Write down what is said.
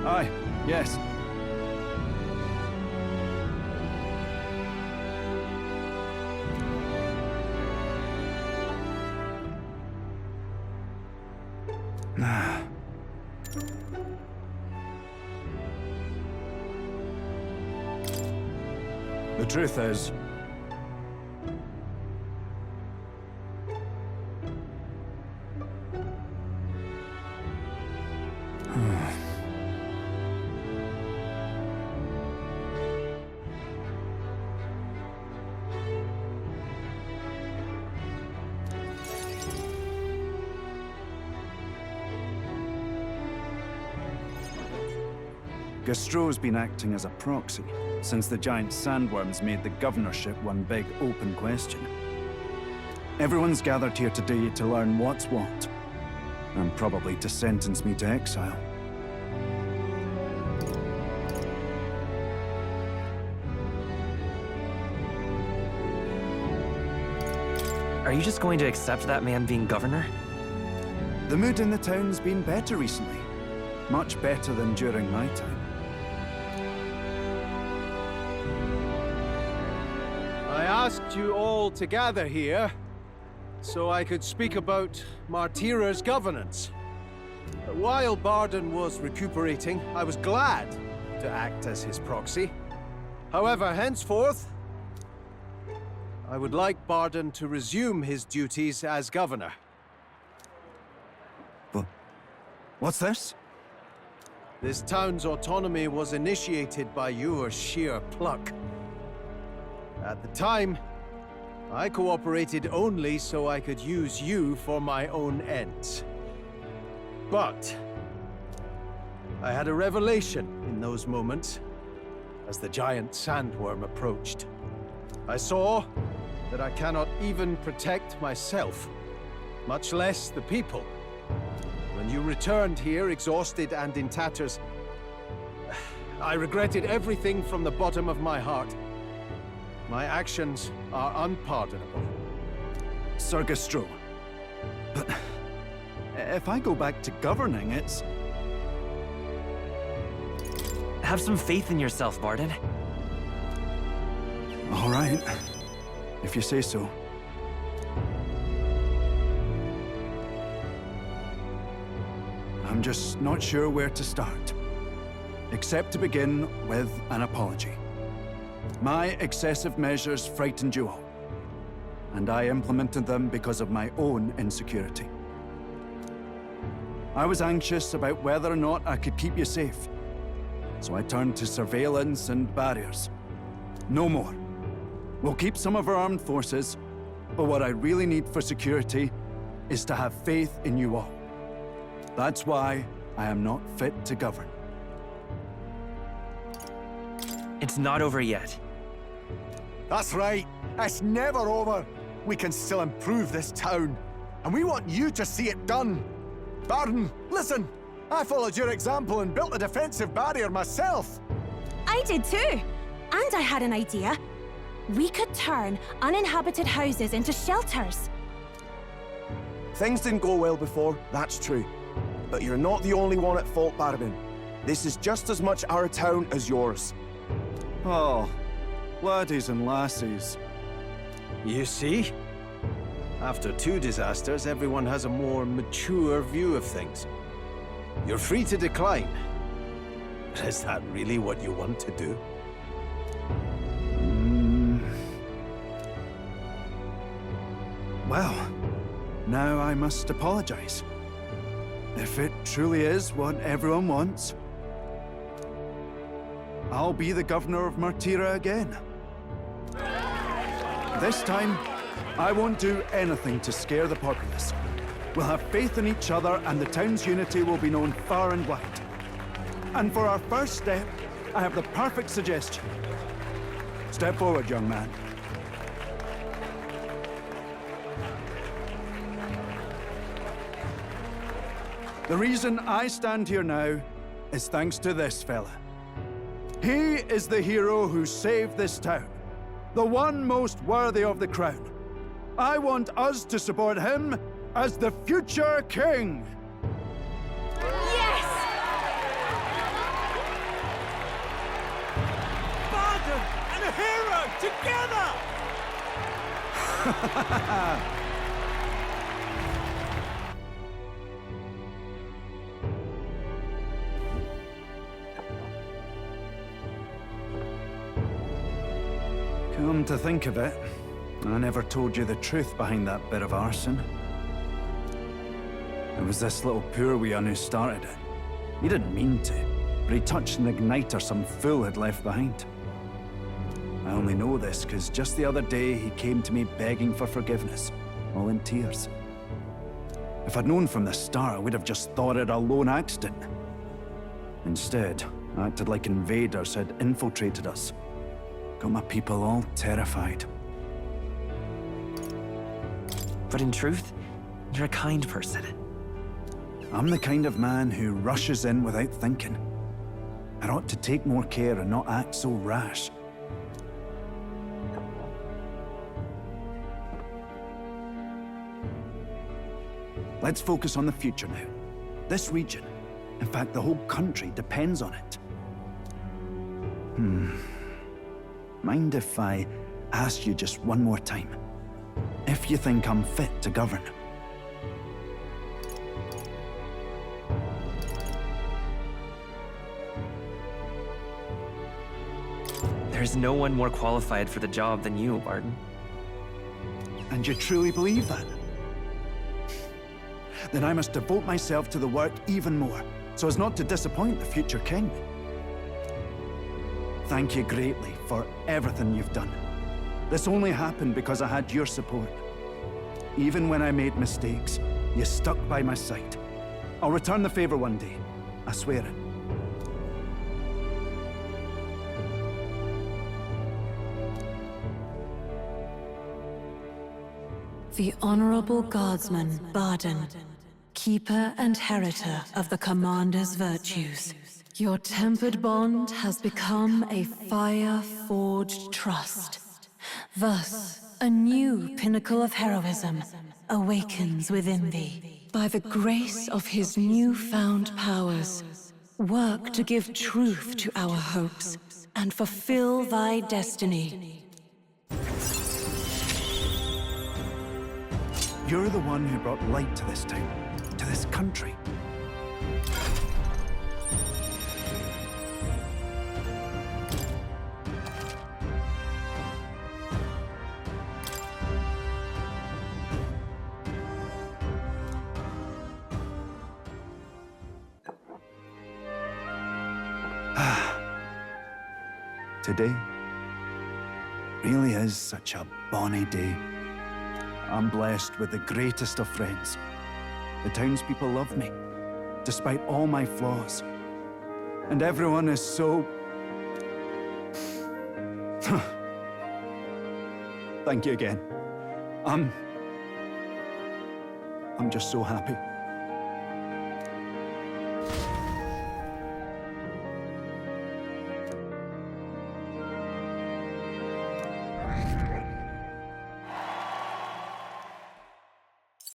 Aye, yes. The truth is, Gastro's been acting as a proxy since the giant sandworms made the governorship one big open question. Everyone's gathered here today to learn what's what, and probably to sentence me to exile. Are you just going to accept that man being governor? The mood in the town's been better recently. Much better than during my time. I asked you all to gather here so I could speak about Martira's governance. While Bardon was recuperating, I was glad to act as his proxy. However, henceforth, I would like Bardon to resume his duties as governor. But what's this? This town's autonomy was initiated by your sheer pluck. At the time, I cooperated only so I could use you for my own ends. But I had a revelation in those moments as the giant sandworm approached. I saw that I cannot even protect myself, much less the people. When you returned here, exhausted and in tatters, I regretted everything from the bottom of my heart. My actions are unpardonable. Sir Gastro, but if I go back to governing, it's... Have some faith in yourself, Bardon. All right, if you say so. I'm just not sure where to start. Except to begin with an apology. My excessive measures frightened you all, and I implemented them because of my own insecurity. I was anxious about whether or not I could keep you safe, so I turned to surveillance and barriers. No more. We'll keep some of our armed forces, but what I really need for security is to have faith in you all. That's why I am not fit to govern. It's not over yet. That's right. It's never over. We can still improve this town. And we want you to see it done. Bardon, listen. I followed your example and built a defensive barrier myself. I did too. And I had an idea. We could turn uninhabited houses into shelters. Things didn't go well before, that's true. But you're not the only one at fault, Bardon. This is just as much our town as yours. Oh, laddies and lassies. You see? After two disasters, everyone has a more mature view of things. You're free to decline. But is that really what you want to do? Well, now I must apologize. If it truly is what everyone wants, I'll be the governor of Martira again. This time, I won't do anything to scare the populace. We'll have faith in each other and the town's unity will be known far and wide. And for our first step, I have the perfect suggestion. Step forward, young man. The reason I stand here now is thanks to this fella. He is the hero who saved this town, the one most worthy of the crown. I want us to support him as the future king. Yes! hero together! Come to think of it, I never told you the truth behind that bit of arson. It was this little poor wee un who started it. He didn't mean to, but he touched an igniter some fool had left behind. I only know this because just the other day he came to me begging for forgiveness, all in tears. If I'd known from the start, I would have just thought it a lone accident. Instead, I acted like invaders had infiltrated us. Got my people all terrified. But in truth, you're a kind person. I'm the kind of man who rushes in without thinking. I ought to take more care and not act so rash. Let's focus on the future now. This region, in fact the whole country, depends on it. Mind if I ask you just one more time? If you think I'm fit to govern? There's no one more qualified for the job than you, Barton. And you truly believe that? Then I must devote myself to the work even more, so as not to disappoint the future king. Thank you greatly for everything you've done. This only happened because I had your support. Even when I made mistakes, you stuck by my side. I'll return the favor one day. I swear it. The Honorable Guardsman Barden, keeper and heritor of the Commander's virtues. Your tempered bond has become a fire-forged trust. Thus, a new pinnacle of heroism awakens within thee. By the grace of his newfound powers, work to give truth to our hopes and fulfill thy destiny. You're the one who brought light to this town, to this country. Today really is such a bonny day. I'm blessed with the greatest of friends. The townspeople love me, despite all my flaws. And everyone is so... Thank you again. I'm just so happy.